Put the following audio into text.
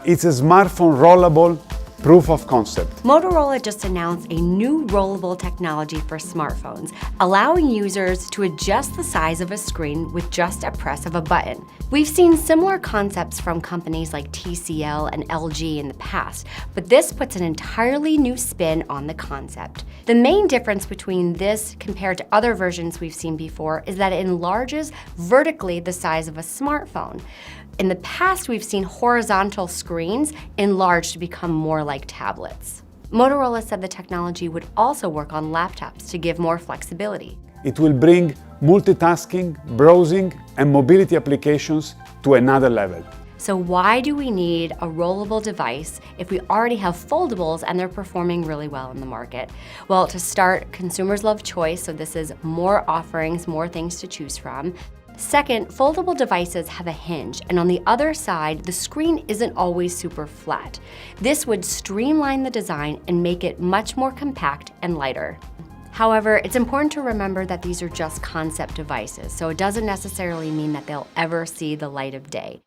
It's a smartphone rollable proof of concept. Motorola just announced a new rollable technology for smartphones, allowing users to adjust the size of a screen with just a press of a button. We've seen similar concepts from companies like TCL and LG in the past, but this puts an entirely new spin on the concept. The main difference between this compared to other versions we've seen before is that it enlarges vertically the size of a smartphone. In the past, we've seen horizontal screens enlarged to become more like tablets. Motorola said the technology would also work on laptops to give more flexibility. It will bring multitasking, browsing, and mobility applications to another level. So why do we need a rollable device if we already have foldables and they're performing really well in the market? Well, to start, consumers love choice, so this is more offerings, more things to choose from. Second, foldable devices have a hinge, and on the other side, the screen isn't always super flat. This would streamline the design and make it much more compact and lighter. However, it's important to remember that these are just concept devices, so it doesn't necessarily mean that they'll ever see the light of day.